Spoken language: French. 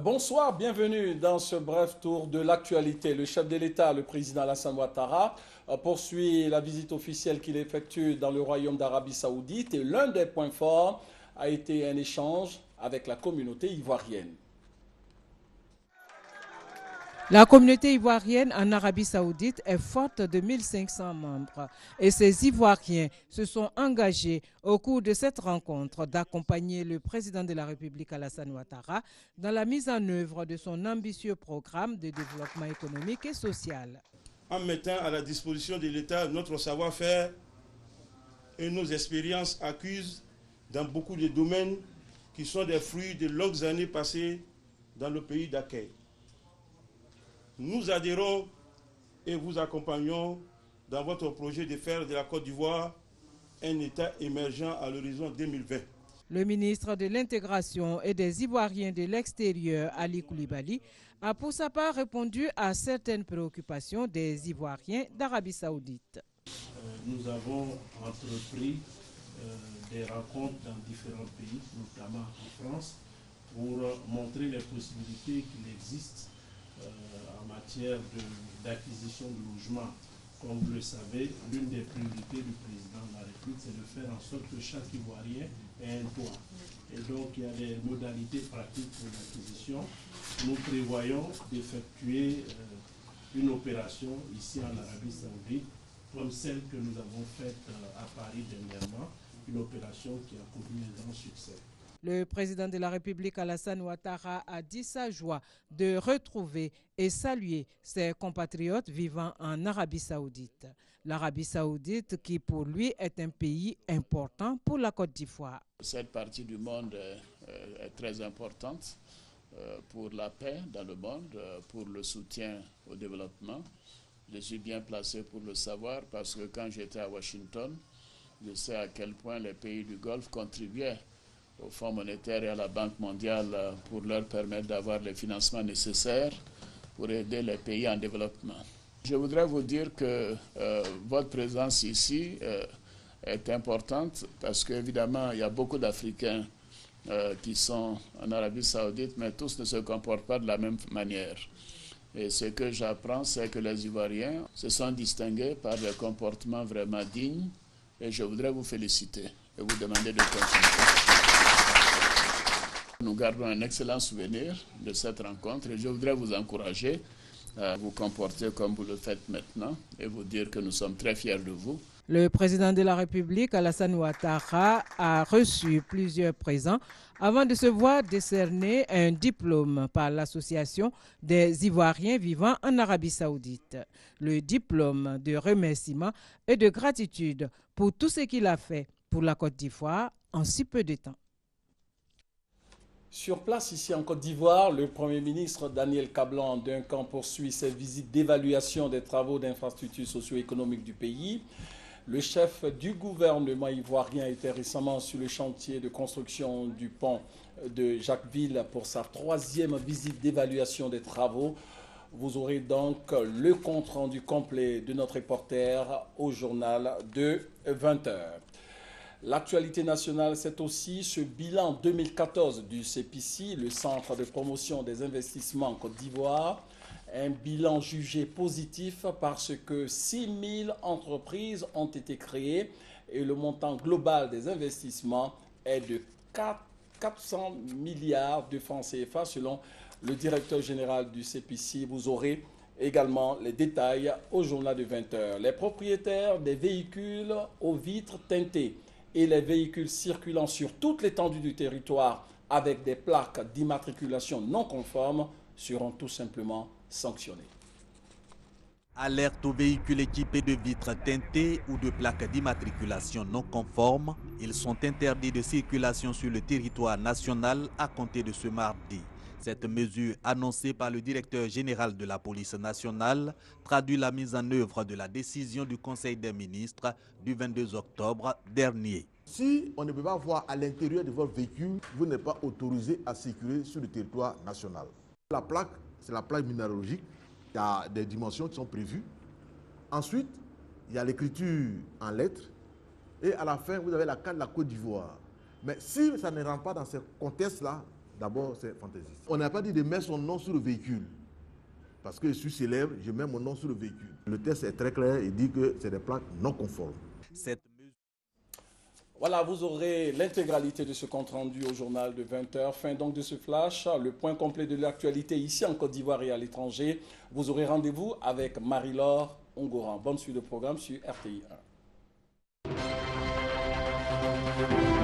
Bonsoir, bienvenue dans ce bref tour de l'actualité. Le chef de l'État, le président Alassane Ouattara, poursuit la visite officielle qu'il effectue dans le Royaume d'Arabie Saoudite et l'un des points forts a été un échange avec la communauté ivoirienne. La communauté ivoirienne en Arabie Saoudite est forte de 1500 membres et ces Ivoiriens se sont engagés au cours de cette rencontre d'accompagner le président de la République Alassane Ouattara dans la mise en œuvre de son ambitieux programme de développement économique et social. En mettant à la disposition de l'État notre savoir-faire et nos expériences acquises dans beaucoup de domaines qui sont des fruits de longues années passées dans le pays d'accueil. Nous adhérons et vous accompagnons dans votre projet de faire de la Côte d'Ivoire un État émergent à l'horizon 2020. Le ministre de l'Intégration et des Ivoiriens de l'extérieur, Ali Koulibaly, a pour sa part répondu à certaines préoccupations des Ivoiriens d'Arabie Saoudite. Nous avons entrepris des rencontres dans différents pays, notamment en France, pour montrer les possibilités qu'il existe en matière d'acquisition de logements. Comme vous le savez, l'une des priorités du président de la République, c'est de faire en sorte que chaque Ivoirien ait un toit. Et donc, il y a des modalités pratiques pour l'acquisition. Nous prévoyons d'effectuer une opération ici en Arabie Saoudite, comme celle que nous avons faite à Paris dernièrement, une opération qui a connu un grand succès. Le président de la République Alassane Ouattara a dit sa joie de retrouver et saluer ses compatriotes vivant en Arabie Saoudite. L'Arabie Saoudite qui pour lui est un pays important pour la Côte d'Ivoire. Cette partie du monde est très importante pour la paix dans le monde, pour le soutien au développement. Je suis bien placé pour le savoir parce que quand j'étais à Washington, je sais à quel point les pays du Golfe contribuaient au Fonds monétaire et à la Banque mondiale pour leur permettre d'avoir les financements nécessaires pour aider les pays en développement. Je voudrais vous dire que votre présence ici est importante parce qu'évidemment, il y a beaucoup d'Africains qui sont en Arabie Saoudite, mais tous ne se comportent pas de la même manière. Et ce que j'apprends, c'est que les Ivoiriens se sont distingués par des comportements vraiment dignes et je voudrais vous féliciter et vous demander de continuer. Nous gardons un excellent souvenir de cette rencontre et je voudrais vous encourager à vous comporter comme vous le faites maintenant et vous dire que nous sommes très fiers de vous. Le président de la République, Alassane Ouattara, a reçu plusieurs présents avant de se voir décerner un diplôme par l'Association des Ivoiriens vivant en Arabie Saoudite. Le diplôme de remerciement et de gratitude pour tout ce qu'il a fait pour la Côte d'Ivoire en si peu de temps. Sur place, ici en Côte d'Ivoire, le Premier ministre Daniel Kablan-Duncan poursuit ses visites d'évaluation des travaux d'infrastructures socio-économiques du pays. Le chef du gouvernement ivoirien était récemment sur le chantier de construction du pont de Jacquesville pour sa troisième visite d'évaluation des travaux. Vous aurez donc le compte-rendu complet de notre reporter au journal de 20h. L'actualité nationale, c'est aussi ce bilan 2014 du CEPICI, le Centre de promotion des investissements en Côte d'Ivoire. Un bilan jugé positif parce que 6 000 entreprises ont été créées et le montant global des investissements est de 400 milliards de francs CFA selon le directeur général du CEPICI. Vous aurez également les détails au journal de 20h. Les propriétaires des véhicules aux vitres teintées et les véhicules circulant sur toute l'étendue du territoire avec des plaques d'immatriculation non conformes seront tout simplement sanctionnés. Alerte aux véhicules équipés de vitres teintées ou de plaques d'immatriculation non conformes. Ils sont interdits de circulation sur le territoire national à compter de ce mardi. Cette mesure annoncée par le directeur général de la police nationale traduit la mise en œuvre de la décision du Conseil des ministres du 22 octobre dernier. Si on ne peut pas voir à l'intérieur de votre véhicule, vous n'êtes pas autorisé à circuler sur le territoire national. La plaque, c'est la plaque minéralogique. Il y a des dimensions qui sont prévues. Ensuite, il y a l'écriture en lettres. Et à la fin, vous avez la carte de la Côte d'Ivoire. Mais si ça ne rentre pas dans ce contexte-là, d'abord, c'est fantaisiste. On n'a pas dit de mettre son nom sur le véhicule. Parce que je suis célèbre, je mets mon nom sur le véhicule. Le test est très clair, il dit que c'est des plaques non conformes. Voilà, vous aurez l'intégralité de ce compte-rendu au journal de 20h. Fin donc de ce flash, le point complet de l'actualité ici en Côte d'Ivoire et à l'étranger. Vous aurez rendez-vous avec Marie-Laure Ongoran. Bonne suite de programme sur RTI 1.